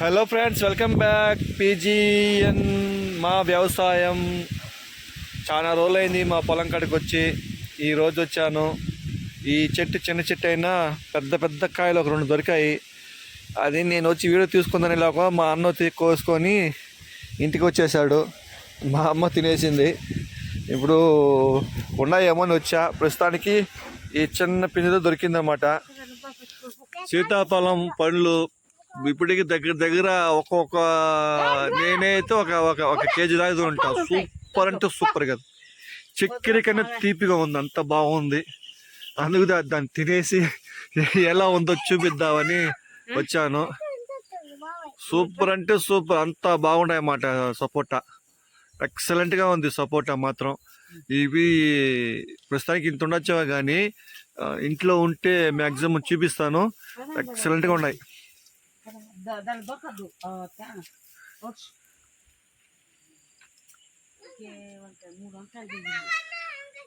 Hello friends, welcome back. PGN మా వ్యవసాయం. చాలా రోజులైంది మా పొలం కాడికి వచ్చి. ఈరోజు వచ్చాను. ఈ చెట్టు చిన్న చెట్టు అయినా పెద్ద పెద్ద కాయలు ఒక 2 దొరికాయి. అది నేను వచ్చి వీడియో తీసుకుందని ఇలాగ మా అన్న కోసుకొని ఇంటికి వచ్చేసాడు. మా అమ్మ తినేసింది. ఇప్పుడు ఉన్నాయేమో అని వచ్చా. ప్రస్తుతానికి ఈ చిన్న పిండిలో దొరికిందన్నమాట. సీతాఫలం పండ్లు ఇప్పటికి దగ్గర ఒక్కొక్క నేనైతే ఒక కేజీ దాకా ఉంటా. సూపర్ అంటే సూపర్ కదా. చక్కెర కన్నా తీపిగా ఉంది, అంత బాగుంది. అందుకు దాన్ని తినేసి ఎలా ఉందో చూపిద్దామని వచ్చాను. సూపర్ అంటే సూపర్, అంత బాగున్నాయి అన్నమాట. సపోటా ఎక్సలెంట్గా ఉంది. సపోటా మాత్రం ఇవి ప్రస్తుతానికి ఇంత ఉండొచ్చావా, కానీ ఇంట్లో ఉంటే మ్యాక్సిమం చూపిస్తాను. ఎక్సలెంట్గా ఉన్నాయి.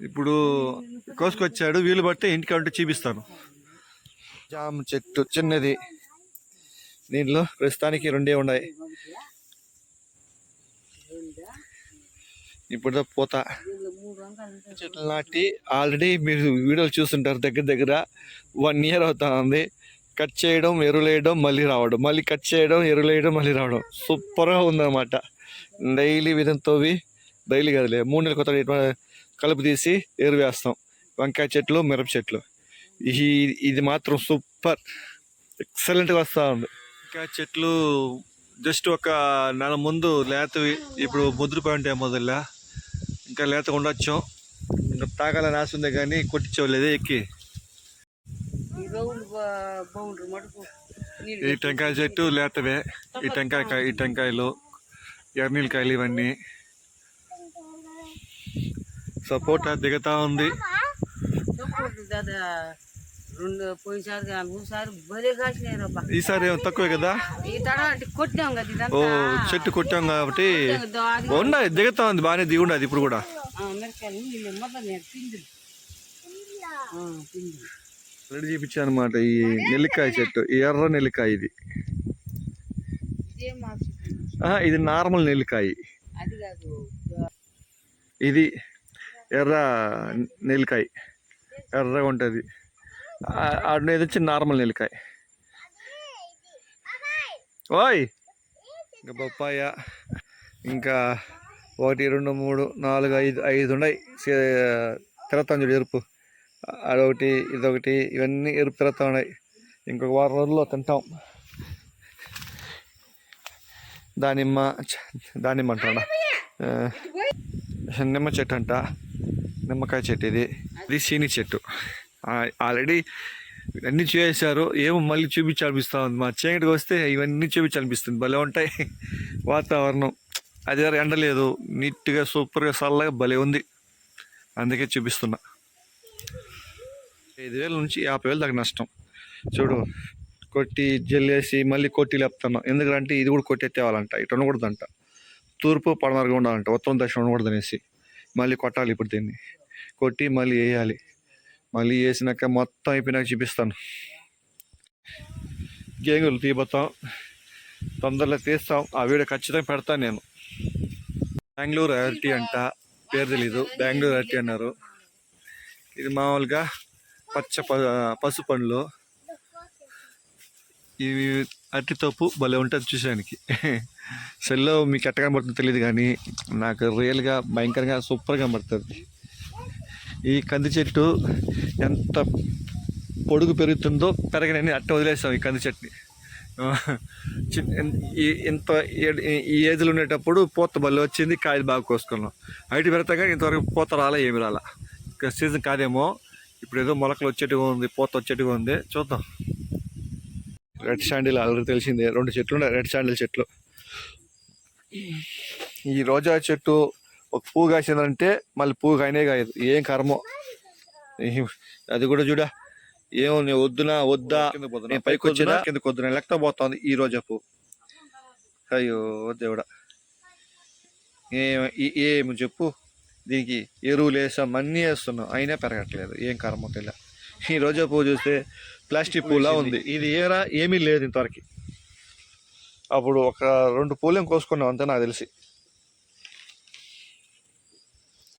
ఇప్పుడు కోసుకొచ్చాడు, వీలు బట్టి ఇంటికి ఉంటే చూపిస్తాను. జామ చెట్టు చిన్నది, దీనిలో ప్రస్తుతానికి 2 ఉన్నాయి. ఇప్పుడు పూత చెట్లు నాటి ఆల్రెడీ మీరు వీడియోలు చూస్తుంటారు. దగ్గర 1 ఇయర్ అవుతా ఉంది. కట్ చేయడం, ఎరువులేయడం, మళ్ళీ రావడం, మళ్ళీ కట్ చేయడం, ఎరువులేయడం, మళ్ళీ రావడం. సూపర్గా ఉందన్నమాట. డైలీ విధంతోవి డైలీ కదలే 3 నెలల కొత్త కలుపు తీసి ఎరువు వేస్తాం. వంకాయ చెట్లు, మిరప చెట్లు, ఇది మాత్రం సూపర్ ఎక్సలెంట్గా వస్తూ ఉంది. వంకాయ చెట్లు జస్ట్ ఒక నెల ముందు లేతవి, ఇప్పుడు ముద్రపోయి ఉంటాయి మొదల్లో. ఇంకా లేతగా ఉండొచ్చు. ఇంకా తాగాలని ఆశ ఉంది కానీ కొట్టించవలేదు ఎక్కి. ఈ టెంకాయ చెట్టు లేతవే. ఈ టెంకాయలు, ఎర్నీలకాయలు, ఇవన్నీ. సపోటా దిగుతా ఉంది. ఈసారి తక్కువే కదా. ఓ చెట్టు కొట్టాం కాబట్టి ఉన్నాయి, దిగుతా ఉంది బాగానే. దిగుండదు ఇప్పుడు కూడా. రెడీ చూపించాను అనమాట. ఈ నెల్లికాయ చెట్టు, ఎర్ర నెల్లికాయ. ఇది నార్మల్ నెల్లికాయ. ఇది ఎర్ర నెల్లికాయ, ఎర్రగా ఉంటుంది. అది వచ్చి నార్మల్ నెల్లికాయ. ఓయ్ ఇంకా బొప్పాయ, ఇంకా 1 2 3 4 5 ఉన్నాయి. తిరుగుతాను చూడు ఎరుపు. అదొకటి, ఇదొకటి, ఇవన్నీ ఎరుపు తిరుగుతూ ఉన్నాయి. ఇంకొక 1 రోజుల్లో తింటాం. దానిమ్మ అంటాడా, నిమ్మ చెట్టు అంట. నిమ్మకాయ చెట్టు ఇది సీని చెట్టు. ఆల్రెడీ అన్నీ చూసేశారు. ఏమో మళ్ళీ చూపించాలనిపిస్తూ ఉంది. మా చీకటికి వస్తే ఇవన్నీ చూపించాలనిపిస్తుంది. భలే ఉంటాయి. వాతావరణం అది ఎండ లేదు, నీట్గా సూపర్గా చల్లగా భలే ఉంది. అందుకే చూపిస్తున్నా. 5,000 నుంచి 50,000 దాకా నష్టం. చూడు, కొట్టి జల్లేసి మళ్ళీ కొట్టి లేపుతున్నాం. ఎందుకంటే ఇది కూడా కొట్టి తేవాలంట. ఇటు ఉండకూడదంట. తూర్పు పడమరగా ఉండాలంట. ఉత్తరం దక్షిణ ఉండకూడదు అనేసి మళ్ళీ కొట్టాలి. ఇప్పుడు దీన్ని కొట్టి మళ్ళీ వేయాలి. మళ్ళీ వేసినాక మొత్తం అయిపోయినాక చూపిస్తాను. గేంగులు తీయబోతాం, తొందరలో తీస్తాం. ఆ వీడియో ఖచ్చితంగా పెడతాను నేను. బెంగళూరు అరటి అంట, పేరు తెలీదు. బెంగళూరు అరటి అన్నారు. ఇది మామూలుగా పసుపు పండ్లు. ఇవి అరటి తోపు భలే ఉంటుంది చూసానికి. సెల్లో మీకు ఎట్ట కనబడుతుందో తెలియదు, కానీ నాకు రియల్గా భయంకరంగా సూపర్గా కనబడుతుంది. ఈ కంది చెట్టు ఎంత పొడుగు పెరుగుతుందో పెరగనని అట్ట వదిలేస్తాం. ఈ కంది చెట్టుని ఇంత ఈ ఏజ్లో ఉండేటప్పుడు పూత బల్ల వచ్చింది, కాయలు బాగా కోసుకున్నాం. ఐటీ పెడతాగా ఇంతవరకు పూత రాలా, ఏమి రాలా. ఇంకా సీజన్ కాదేమో. ఇప్పుడు ఏదో మొలకలు వచ్చేట్టుగా ఉంది, పూత వచ్చేట్టుగా ఉంది. చూద్దాం. రెడ్ శాండిల్ ఆల్రెడీ తెలిసిందే. 2 చెట్లు ఉన్నాయి, రెడ్ శాండిల్ చెట్లు. ఈ రోజా చెట్టు ఒక పువ్వు కాసిందంటే మళ్ళీ పువ్వు కాయనే కాయదు. ఏం కర్మో అది కూడా. చూడా, ఏమో నేను వద్దా నేను పైకి వచ్చినా కిందకు వద్దునా లెక్క పోతుంది ఈ రోజా పువ్వు. అయ్యో దేవుడా, ఏమి చెప్పు. దీనికి ఎరువులు వేసాం, అన్నీ వేస్తున్నాం, అయినా పెరగట్లేదు. ఏం కర్మో తెల్ల. ఈ రోజా పువ్వు చూస్తే ప్లాస్టిక్ పువ్వులా ఉంది. ఇది ఏమీ లేదు ఇంతవరకు. అప్పుడు ఒక 2 పూలేం కోసుకున్నాం అంతే నాకు తెలిసి.